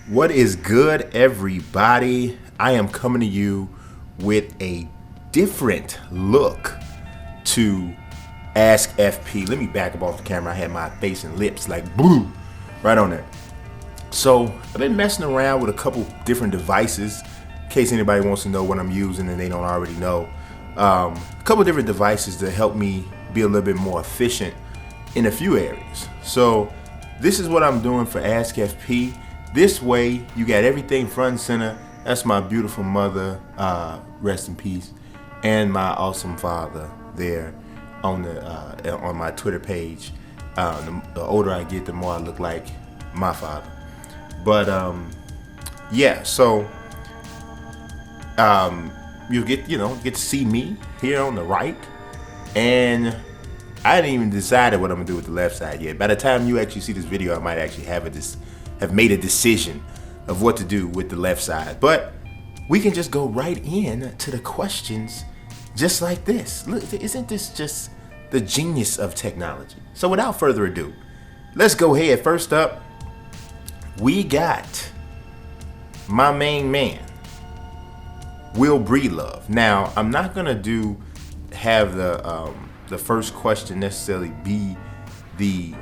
What is good, everybody? I am coming to you with a different look to Ask FP. Let me back up off the camera. I had my face and lips like blue right on there. So I've been messing around with a couple different devices in case anybody wants to know what I'm using and they don't already know. A couple different devices to help me be a little bit more efficient in a few areas. So this is what I'm doing for Ask FP. This way you got everything front and center. That's my beautiful mother, rest in peace, and my awesome father there on the on my Twitter page. The older I get, the more I look like my father. But yeah, so you get to see me here on the right, and I hadn't even decided what I'm gonna do with the left side yet. By the time you actually see this video, I might actually have made a decision of what to do with the left side. But we can just go right in to the questions just like this. Look, isn't this just the genius of technology? So without further ado, let's go ahead. First up, we got my main man, Will Breedlove. Now, I'm not gonna have the first question necessarily be the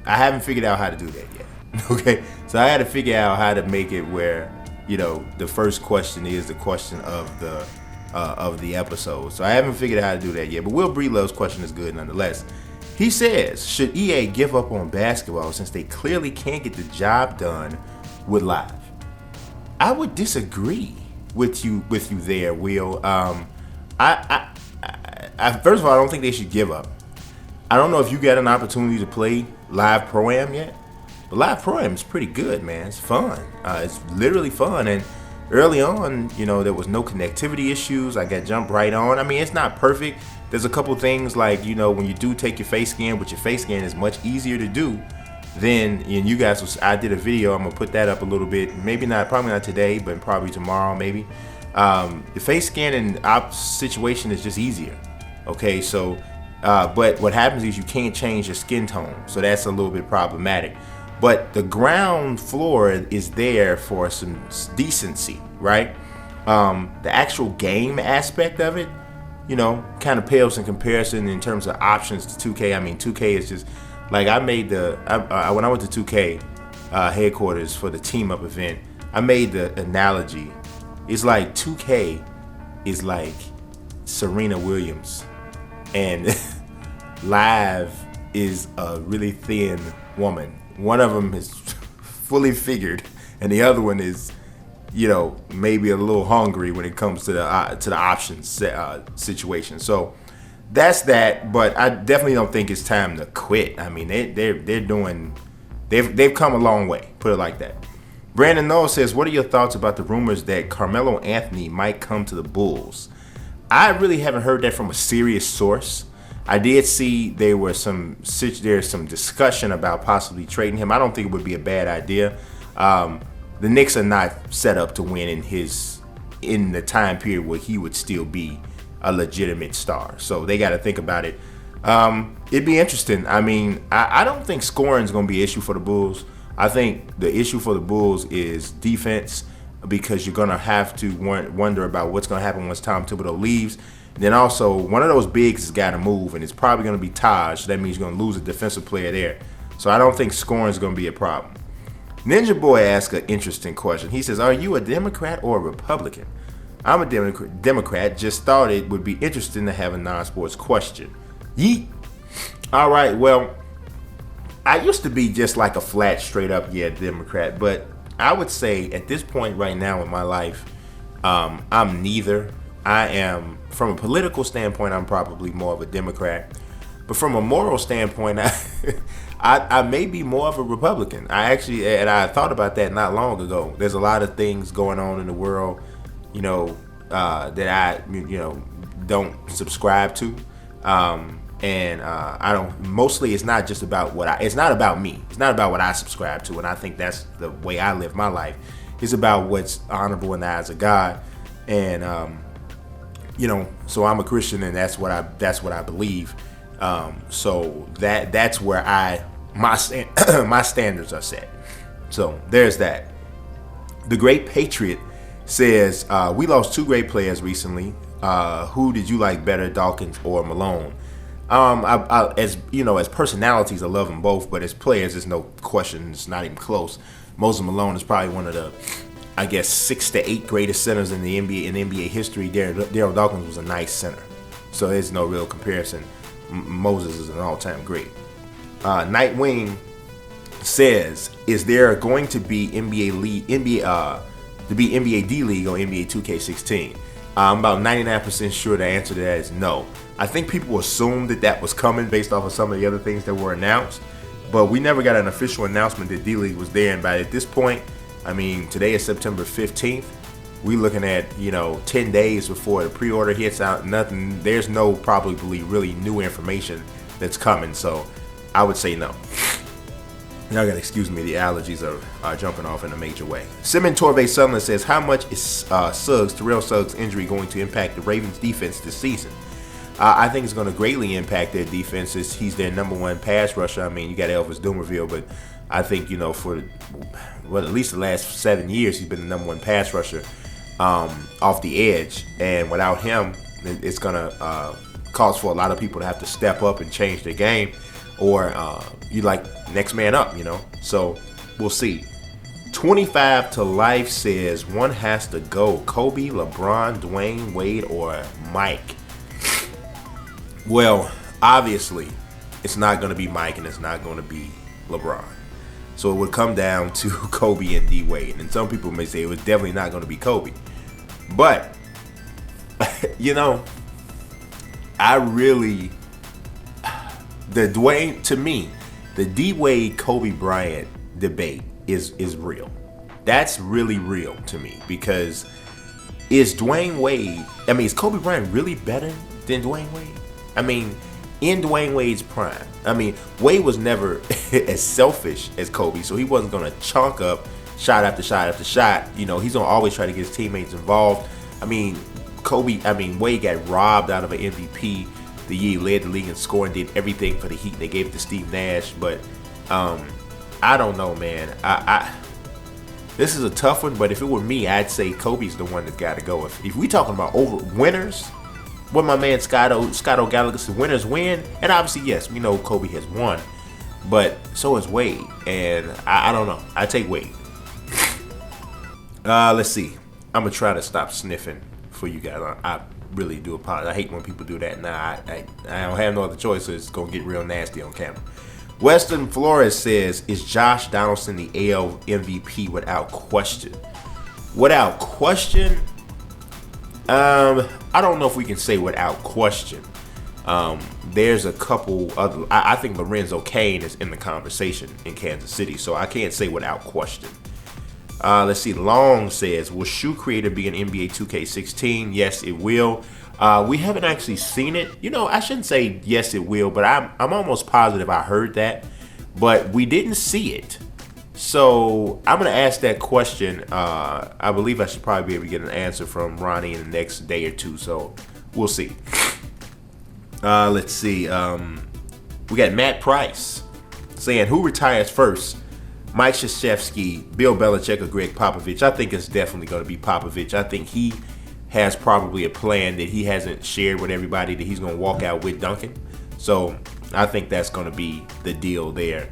I haven't figured out how to do that yet. Okay, so I had to figure out how to make it where the first question is the question of the episode. So I haven't figured out how to do that yet. But Will Breedlove's question is good nonetheless. He says, should EA give up on basketball since they clearly can't get the job done with live? I would disagree with you there, Will. I first of all, I don't think they should give up. I don't know if you got an opportunity to play live Pro-Am yet. But live Pro-Am is pretty good, man. It's fun. It's literally fun. And early on, there was no connectivity issues. I got jumped right on. I mean, it's not perfect. There's a couple things like, when you do take your face scan, which your face scan is much easier to do than, you guys, I did a video. I'm going to put that up a little bit. Probably not today, but probably tomorrow, maybe. The face scan in our situation is just easier. Okay, so, but what happens is you can't change your skin tone. So that's a little bit problematic. But the ground floor is there for some decency, right? The actual game aspect of it, kind of pales in comparison in terms of options to 2K. I mean, 2K is just like when I went to 2K headquarters for the team up event, I made the analogy. It's like 2K is like Serena Williams, and live is a really thin woman. One of them is fully figured, and the other one is, maybe a little hungry when it comes to the options situation. So that's that. But I definitely don't think it's time to quit. I mean, they've come a long way. Put it like that. Brandon Knowles says, "What are your thoughts about the rumors that Carmelo Anthony might come to the Bulls?" I really haven't heard that from a serious source. I did see there's some discussion about possibly trading him. I don't think it would be a bad idea. The Knicks are not set up to win in the time period where he would still be a legitimate star. So they got to think about it. It'd be interesting. I mean, I don't think scoring is going to be an issue for the Bulls. I think the issue for the Bulls is defense, because you're going to have to wonder about what's going to happen once Tom Thibodeau leaves. Then also, one of those bigs has got to move, and it's probably going to be Taj. That means you're going to lose a defensive player there. So I don't think scoring is going to be a problem. Ninja Boy asked an interesting question. He says, are you a Democrat or a Republican? I'm a Democrat. Just thought it would be interesting to have a non-sports question. Yeet. All right, well, I used to be just like a flat, straight up, Democrat. But I would say at this point right now in my life, I'm neither. I am, from a political standpoint, I'm probably more of a Democrat. But from a moral standpoint, I may be more of a Republican. I thought about that not long ago. There's a lot of things going on in the world, that I, don't subscribe to. And I don't, mostly it's not just about it's not about me. It's not about what I subscribe to. And I think that's the way I live my life. It's about what's honorable in the eyes of God. And, so I'm a Christian, and that's what I believe. So that's where my standards are set. So there's that. The Great Patriot says, we lost two great players recently. Who did you like better, Dawkins or Malone? As you know, as personalities, I love them both, but as players, there's no question. It's not even close. Moses Malone is probably one of the, I guess, 6 to 8 greatest centers in the NBA history. Daryl Dawkins was a nice center, so there's no real comparison. Moses is an all-time great. Nightwing says, "Is there going to be NBA D League on NBA 2K16?" I'm about 99% sure the answer to that is no. I think people assumed that was coming based off of some of the other things that were announced, but we never got an official announcement that D League was there. And by at this point, I mean, today is September 15th. We looking at, 10 days before the pre-order hits out. Nothing. There's no probably really new information that's coming. So I would say no. Y'all gotta excuse me, the allergies are jumping off in a major way. Simon Torvey Sutherland says, how much is Terrell Suggs' injury going to impact the Ravens defense this season? I think it's going to greatly impact their defense. He's their number one pass rusher. I mean, you got Elvis Dumervil, but I think, for at least the last 7 years, he's been the number one pass rusher off the edge. And without him, it's going to cause for a lot of people to have to step up and change their game. Or you like next man up, So we'll see. 25 to Life says one has to go: Kobe, LeBron, Dwayne Wade, or Mike. Well, obviously, it's not going to be Mike and it's not going to be LeBron. So it would come down to Kobe and D Wade. And some people may say it was definitely not going to be Kobe. But, I really... to me, the D Wade Kobe Bryant debate is real. That's really real to me, because is Kobe Bryant really better than Dwayne Wade? I mean, in Dwayne Wade's prime, Wade was never as selfish as Kobe, so he wasn't gonna chunk up shot after shot after shot. He's gonna always try to get his teammates involved. Wade got robbed out of an MVP. The year he led the league in scoring, did everything for the Heat. They gave it to Steve Nash, but I don't know, man. This is a tough one, but if it were me, I'd say Kobe's the one that's got to go. If we talking about over winners, what my man Scott O'Gallagher said, winners win, and obviously yes, we know Kobe has won, but so has Wade, and I don't know. I take Wade. Let's see. I'm gonna try to stop sniffing for you guys. I really do apologize. I hate when people do that. Nah, I don't have no other choice, so it's gonna get real nasty on camera. Weston Flores says, is Josh Donaldson the AL MVP without question? Without question? I don't know if we can say without question. There's a couple other. I think Lorenzo Cain is in the conversation in Kansas City, so I can't say without question. Let's see. Long says, will Shoe Creator be an NBA 2K16? Yes, it will. We haven't actually seen it. I shouldn't say yes, it will, but I'm almost positive I heard that, but we didn't see it. So I'm going to ask that question. I believe I should probably be able to get an answer from Ronnie in the next day or two, so we'll see. Let's see. We got Matt Price saying, who retires first? Mike Krzyzewski, Bill Belichick, or Greg Popovich? I think it's definitely going to be Popovich. I think he has probably a plan that he hasn't shared with everybody that he's going to walk out with Duncan. So I think that's going to be the deal there.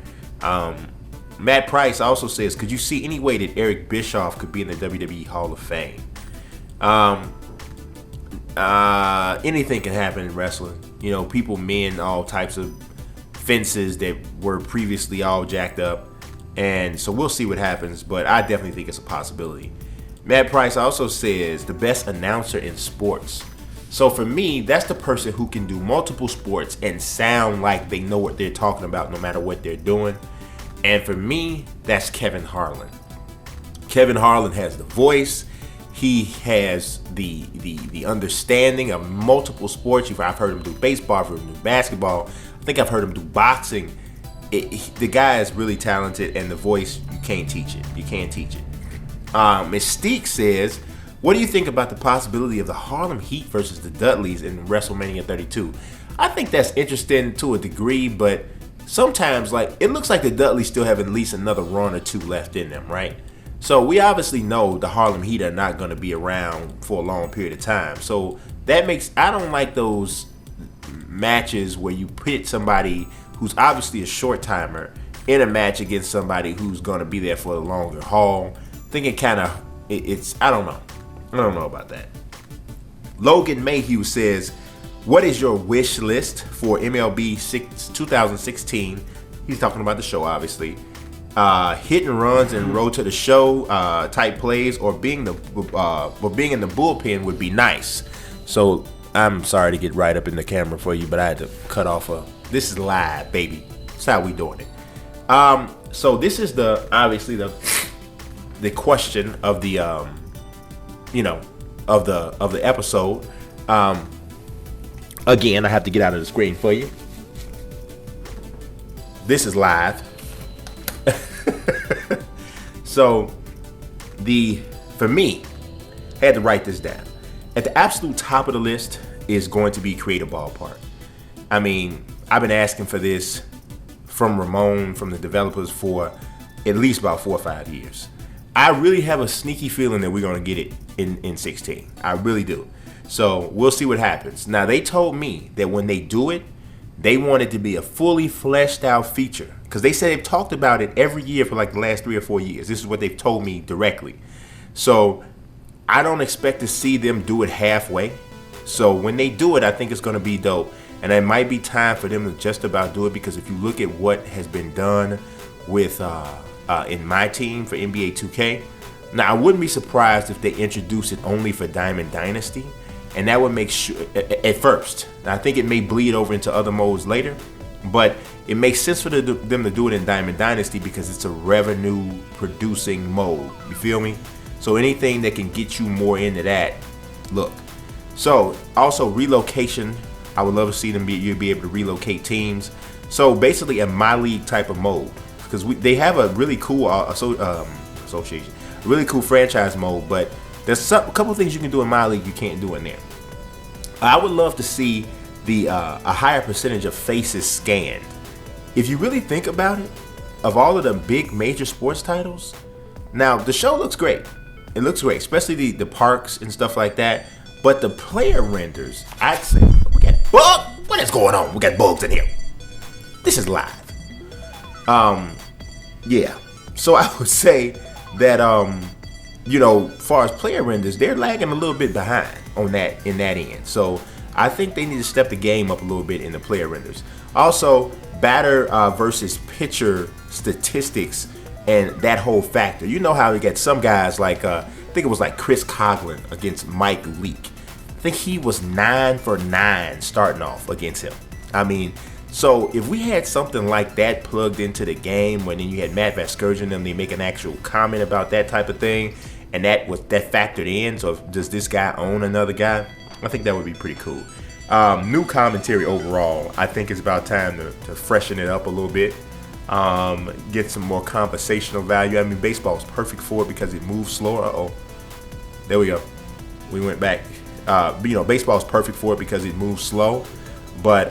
Matt Price also says, could you see any way that Eric Bischoff could be in the WWE Hall of Fame? Anything can happen in wrestling. People mend all types of fences that were previously all jacked up. And so we'll see what happens, but I definitely think it's a possibility. Matt Price also says the best announcer in sports. So for me, that's the person who can do multiple sports and sound like they know what they're talking about no matter what they're doing. And for me, that's Kevin Harlan. Kevin Harlan has the voice. He has the understanding of multiple sports. I've heard him do baseball, I've heard him do basketball. I think I've heard him do boxing. The guy is really talented, and the voice, you can't teach it. You can't teach it. Mystique says, what do you think about the possibility of the Harlem Heat versus the Dudleys in WrestleMania 32? I think that's interesting to a degree, but sometimes it looks like the Dudleys still have at least another run or two left in them, right? So we obviously know the Harlem Heat are not going to be around for a long period of time. So that makes, I don't like those matches where you pit somebody who's obviously a short timer in a match against somebody who's going to be there for the longer haul. I think it kind of, it's, I don't know. I don't know about that. Logan Mayhew says, what is your wish list for MLB 2016? He's talking about the show, obviously. Hit and runs and road to the show type plays, or being in the bullpen would be nice. So I'm sorry to get right up in the camera for you, but I had to cut off this is live, baby. That's how we doing it. So this is obviously the question of the of the episode. Again, I have to get out of the screen for you. This is live. So for me, I had to write this down. At the absolute top of the list is going to be create a ballpark. I mean, I've been asking for this from Ramon, from the developers, for at least about 4 or 5 years. I really have a sneaky feeling that we're going to get it in 16. I really do. So we'll see what happens. Now, they told me that when they do it, they want it to be a fully fleshed out feature, because they said they've talked about it every year for like the last 3 or 4 years. This is what they've told me directly. So I don't expect to see them do it halfway. So when they do it, I think it's going to be dope. And it might be time for them to just about do it, because if you look at what has been done with in my team for NBA 2K, now I wouldn't be surprised if they introduce it only for Diamond Dynasty, and that would make sure at first. Now, I think it may bleed over into other modes later, but it makes sense for them to do it in Diamond Dynasty because it's a revenue producing mode. You feel me? So anything that can get you more into that, look. So also relocation. I would love to see you'd be able to relocate teams. So basically a My League type of mode, because they have a really cool association, a really cool franchise mode, but there's a couple of things you can do in My League you can't do in there. I would love to see a higher percentage of faces scanned. If you really think about it, of all of the big major sports titles, now the show looks great. It looks great, especially the parks and stuff like that. But the player renders, I'd say, we got bug. What is going on? We got bugs in here. This is live. Yeah. So I would say that far as player renders, they're lagging a little bit behind on that in that end. So I think they need to step the game up a little bit in the player renders. Also, batter versus pitcher statistics and that whole factor. You know how you get some guys like I think it was like Chris Coughlin against Mike Leake. I think he was 9 for 9 starting off against him. I mean, so if we had something like that plugged into the game, when then you had Matt Vasgersian and they make an actual comment about that type of thing, and that factored in. So does this guy own another guy? I think that would be pretty cool. New commentary overall. I think it's about time to freshen it up a little bit. Get some more conversational value. I mean, baseball is perfect for it because it moves slower. Uh-oh. There we go. We went back. Baseball is perfect for it because it moves slow. But,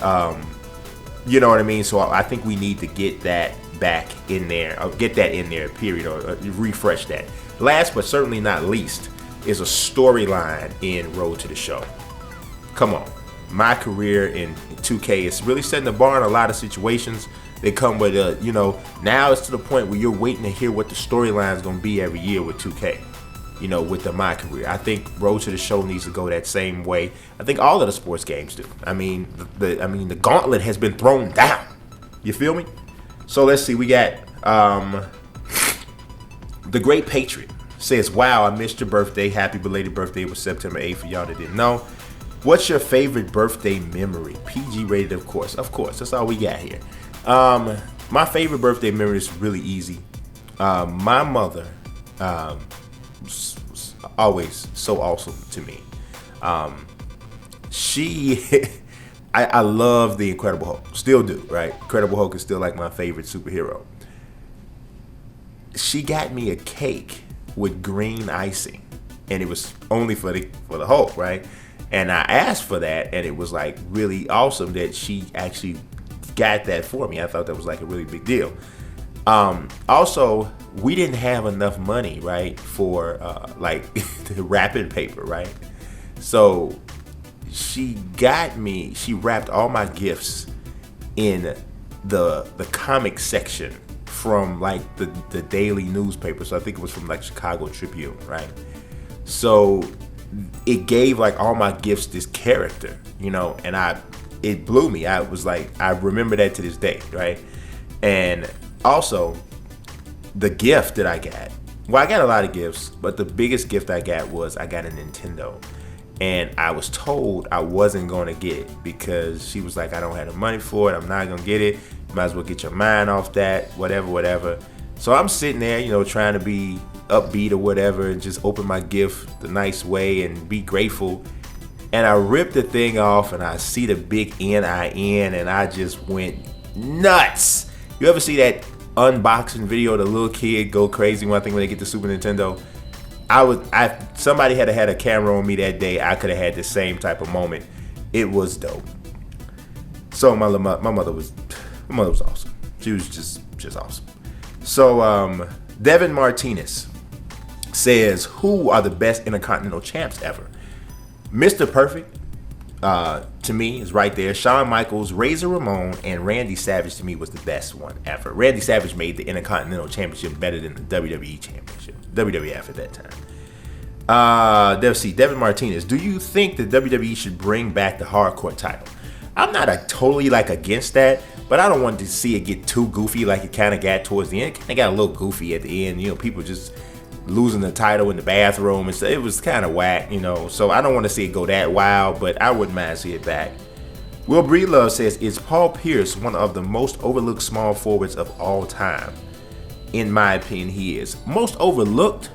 you know what I mean? So I think we need to get that back in there. Or get that in there, period. Or refresh that. Last but certainly not least is a storyline in Road to the Show. Come on. My career in 2K is really setting the bar in a lot of situations. They come with now it's to the point where you're waiting to hear what the storyline is going to be every year with 2K. With my career, I think Road to the Show needs to go that same way. I think all of the sports games do. I mean, the gauntlet has been thrown down. You feel me? So let's see. We got The Great Patriot says, "Wow, I missed your birthday. Happy belated birthday. It was September 8th for y'all that didn't know. What's your favorite birthday memory? PG rated, of course. Of course. That's all we got here. My favorite birthday memory is really easy. My mother was always so awesome to me. I love the Incredible Hulk. Still do, right? Incredible Hulk is still like my favorite superhero. She got me a cake with green icing, and it was only for the Hulk, right? And I asked for that, and it was like really awesome that she actually got that for me. I thought that was like a really big deal. Also, we didn't have enough money, right, for like the wrapping paper, right? So she wrapped all my gifts in the comic section from like the daily newspaper. So I think it was from like Chicago Tribune, right? So it gave like all my gifts this character, you know, and it blew me. I was like, I remember that to this day, right? And also the gift that I got. Well, I got a lot of gifts, but the biggest gift I got was I got a Nintendo. And I was told I wasn't going to get it because she was like, I don't have the money for it. I'm not going to get it. You might as well get your mind off that, whatever. So I'm sitting there, you know, trying to be upbeat or whatever and just open my gift the nice way and be grateful. And I ripped the thing off and I see the big NIN and I just went nuts. You ever see that unboxing video of the little kid go crazy when they get the Super Nintendo? Somebody had a camera on me that day. I could have had the same type of moment. It was dope. So my mother was awesome. She was just awesome. So Devin Martinez says, who are the best Intercontinental champs ever? Mr. Perfect to me is right there. Shawn Michaels, Razor Ramon, and Randy Savage to me was the best one ever. Randy Savage made the Intercontinental Championship better than the WWE Championship, WWF at that time. Let's see, Devin Martinez, do you think that WWE should bring back the hardcore title? I'm not totally like against that, but I don't want to see it get too goofy like it kind of got towards the end. It kind of got a little goofy at the end, you know, people just losing the title in the bathroom and so it was kind of whack, you know, so I don't want to see it go that wild, but I wouldn't mind see it back. Will Breedlove says, is Paul Pierce one of the most overlooked small forwards of all time? In my opinion, he is. Most overlooked?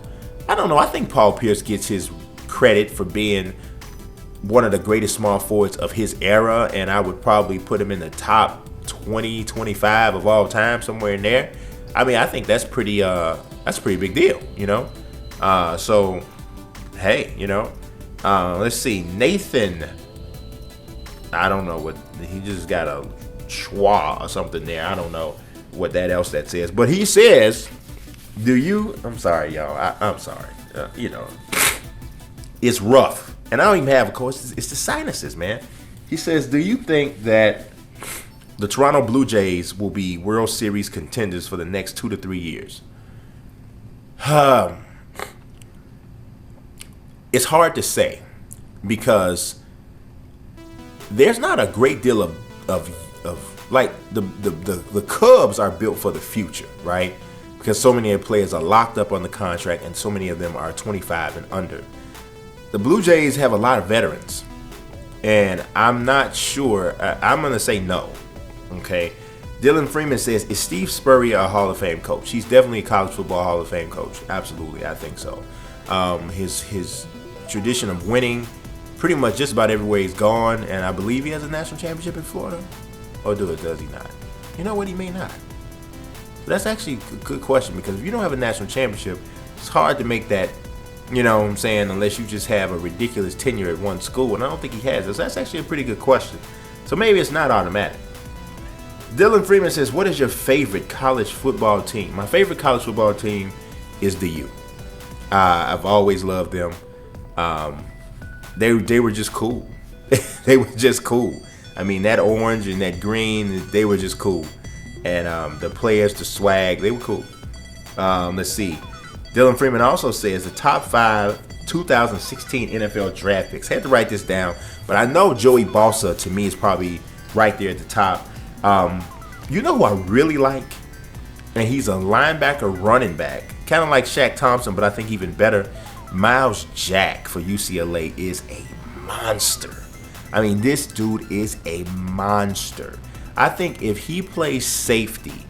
I don't know. I think Paul Pierce gets his credit for being one of the greatest small forwards of his era, and I would probably put him in the top 20, 25 of all time, somewhere in there. I mean, I think that's pretty big deal, you know? So, hey, you know, let's see. Nathan, I don't know what, he just got a schwa or something there. I don't know what that says. But he says, I'm sorry, y'all. I'm sorry. You know, it's rough. And I don't even have, of course, it's the sinuses, man. He says, do you think that the Toronto Blue Jays will be World Series contenders for the next 2 to 3 years? It's hard to say because there's not a great deal of like the Cubs are built for the future, right? Because so many of the players are locked up on the contract and so many of them are 25 and under. The Blue Jays have a lot of veterans, and I'm not sure. I'm going to say no. Okay. Dylan Freeman says, is Steve Spurrier a Hall of Fame coach? He's definitely a college football Hall of Fame coach. Absolutely, I think so. His tradition of winning pretty much just about everywhere he's gone, and I believe he has a national championship in Florida. Or does he not? You know what, he may not. So that's actually a good question, because if you don't have a national championship, it's hard to make that, you know what I'm saying, unless you just have a ridiculous tenure at one school, and I don't think he has. So that's actually a pretty good question. So maybe it's not automatic. Dylan Freeman says, what is your favorite college football team? My favorite college football team is the U. I've always loved them. They were just cool. They were just cool. I mean, that orange and that green, they were just cool. And the players, the swag, they were cool. Let's see. Dylan Freeman also says the top 5 2016 NFL draft picks. I had to write this down, but I know Joey Bosa to me is probably right there at the top. You know who I really like? And he's a linebacker running back. Kind of like Shaq Thompson, but I think even better. Miles Jack for UCLA is a monster. I mean, this dude is a monster. I think if he plays safety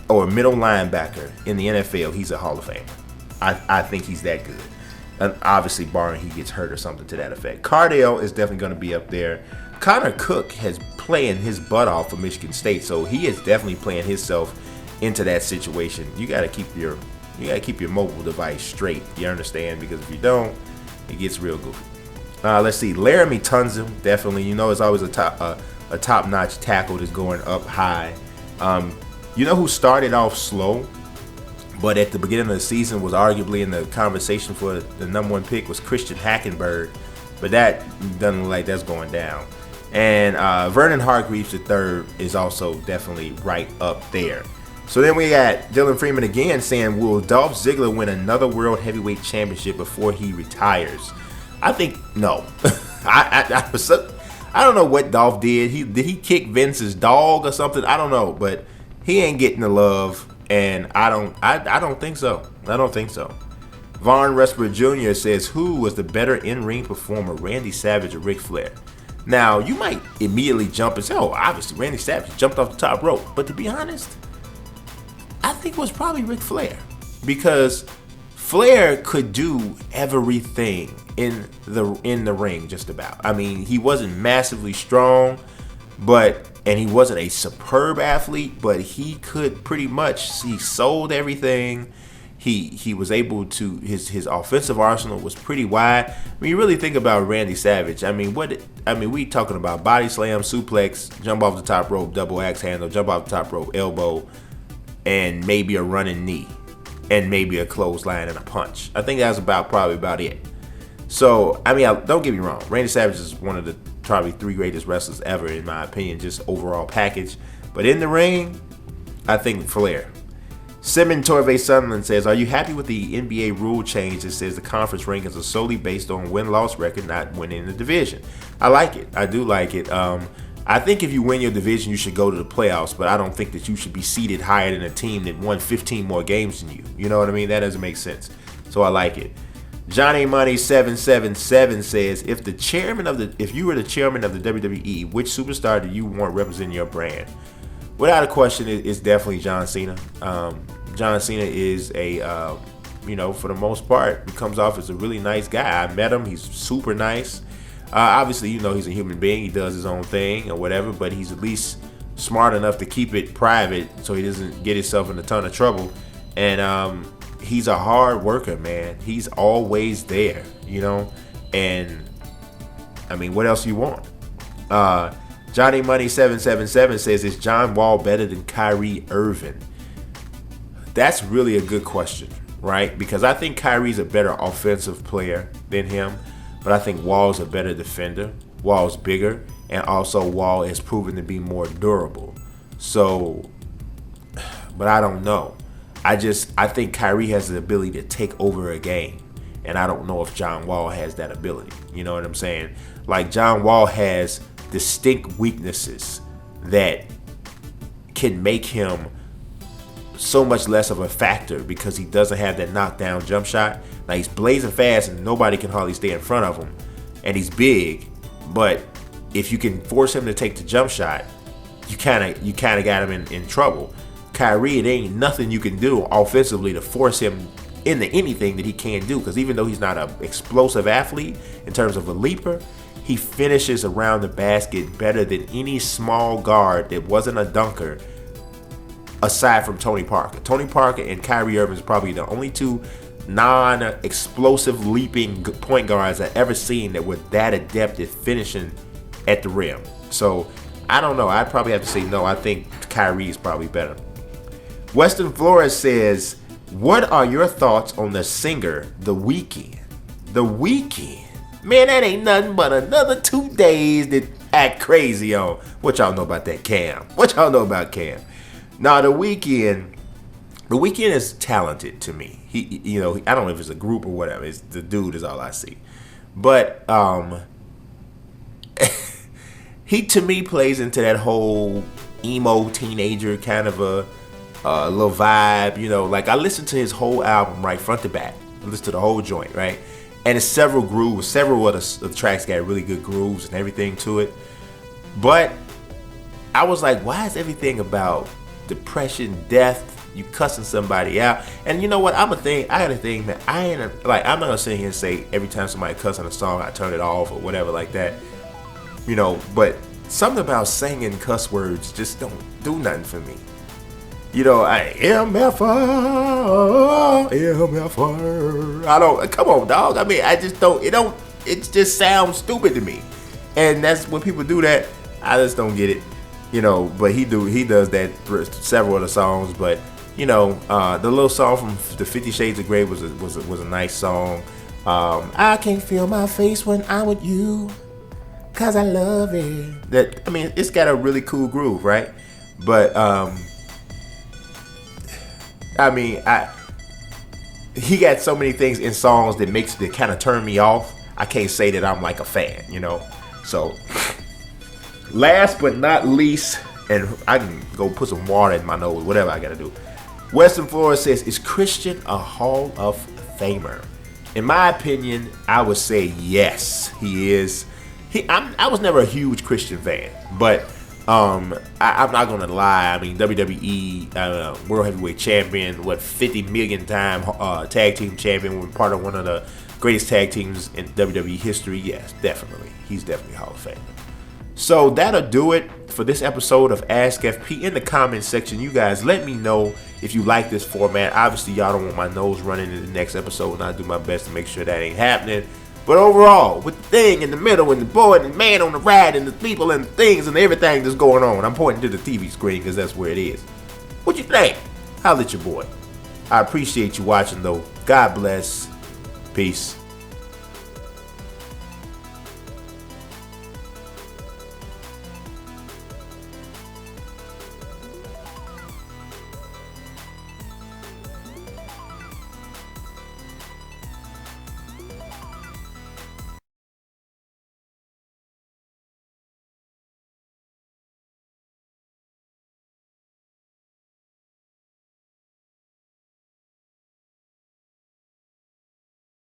or middle linebacker in the NFL, he's a Hall of Famer. I think he's that good. And obviously, barring he gets hurt or something to that effect. Cardale is definitely going to be up there. Connor Cook has playing his butt off for Michigan State, so he is definitely playing himself into that situation. You got to keep your mobile device straight. You understand? Because if you don't, it gets real goofy. Let's see, Laramie Tunsil, definitely. You know, it's always a top-notch tackle that's going up high. You know who started off slow but at the beginning of the season was arguably in the conversation for the number 1 pick was Christian Hackenberg, but that doesn't look like that's going down. And Vernon Hargreaves III is also definitely right up there. So then we got Dylan Freeman again saying, will Dolph Ziggler win another World Heavyweight Championship before he retires? I think no. I don't know what Dolph did. Did he kick Vince's dog or something? I don't know, but he ain't getting the love, and I don't think so. I don't think so. Vaughn Resper Jr. says, who was the better in-ring performer, Randy Savage or Ric Flair? Now, you might immediately jump and say, oh, obviously, Randy Savage jumped off the top rope. But to be honest, I think it was probably Ric Flair. Because Flair could do everything in the ring, just about. I mean, he wasn't massively strong, and he wasn't a superb athlete, but he could pretty much, he sold everything. He was able to, his offensive arsenal was pretty wide. When you really think about Randy Savage, we talking about body slam, suplex, jump off the top rope, double axe handle, jump off the top rope, elbow, and maybe a running knee, and maybe a clothesline and a punch. I think that's probably about it. So, don't get me wrong, Randy Savage is one of the probably 3 greatest wrestlers ever, in my opinion, just overall package. But in the ring, I think Flair. Simon Torvey Sunderland says, are you happy with the NBA rule change that says the conference rankings are solely based on win-loss record, not winning the division? I like it. I do like it. I think if you win your division, you should go to the playoffs, but I don't think that you should be seeded higher than a team that won 15 more games than you. You know what I mean? That doesn't make sense. So I like it. Johnny Money 777 says, if you were the chairman of the WWE, which superstar do you want representing your brand? Without a question, it's definitely John Cena. John Cena is for the most part, he comes off as a really nice guy. I met him. He's super nice. Obviously, he's a human being. He does his own thing or whatever, but he's at least smart enough to keep it private so he doesn't get himself in a ton of trouble. And he's a hard worker, man. He's always there, and what else you want? Johnny Money 777 says, is John Wall better than Kyrie Irving? That's really a good question, right? Because I think Kyrie's a better offensive player than him, but I think Wall's a better defender. Wall's bigger, and also Wall has proven to be more durable. So, but I don't know. I think Kyrie has the ability to take over a game, and I don't know if John Wall has that ability. You know what I'm saying? Like, John Wall has distinct weaknesses that can make him so much less of a factor because he doesn't have that knockdown jump shot. Now, he's blazing fast and nobody can hardly stay in front of him, and he's big, but if you can force him to take the jump shot, you kind of got him in trouble. Kyrie, it ain't nothing you can do offensively to force him into anything that he can't do, because even though he's not an explosive athlete in terms of a leaper, he finishes around the basket better than any small guard that wasn't a dunker aside from Tony Parker. Tony Parker and Kyrie Irving is probably the only 2 non-explosive leaping point guards I've ever seen that were that adept at finishing at the rim. So, I don't know. I'd probably have to say no. I think Kyrie is probably better. Weston Flores says, what are your thoughts on the singer The Weeknd? The Weeknd? Man, that ain't nothing but another 2 days that act crazy on. What y'all know about that Cam? What y'all know about Cam? Now, The Weeknd is talented to me. He I don't know if it's a group or whatever. It's the dude is all I see. But he to me plays into that whole emo teenager kind of a little vibe. Like, I listened to his whole album right front to back. I listened to the whole joint, right? And it's several grooves. Several of the tracks got really good grooves and everything to it. But I was like, why is everything about depression, death, you cussing somebody out? And you know what? I got a thing, man. I'm not gonna sit here and say every time somebody cuss on a song, I turn it off or whatever like that. But something about singing cuss words just don't do nothing for me. I don't, come on, dog. I just don't, it just sounds stupid to me. And that's when people do that, I just don't get it. But he does that through several of the songs, but The little song from the 50 Shades of Grey was a nice song. I can't feel my face when I'm with you, 'cause I love it. It's got a really cool groove, right? But he got so many things in songs that kind of turn me off. I can't say that I'm like a fan, So, last but not least, and I can go put some water in my nose, whatever I gotta do. Western Florida says, is Christian a Hall of Famer? In my opinion, I would say yes, he is. I was never a huge Christian fan, but I'm not gonna lie. WWE World Heavyweight Champion, 50 million time tag team champion, part of one of the greatest tag teams in WWE history. Yes, definitely, he's definitely a Hall of Famer. So that'll do it for this episode of Ask FP. In the comment section, you guys let me know if you like this format. Obviously, y'all don't want my nose running in the next episode, and I'll do my best to make sure that ain't happening. But overall, with the thing in the middle and the boy and the man on the ride and the people and the things and everything that's going on, I'm pointing to the TV screen because that's where it is. What you think? Holla at your boy. I appreciate you watching, though. God bless. Peace.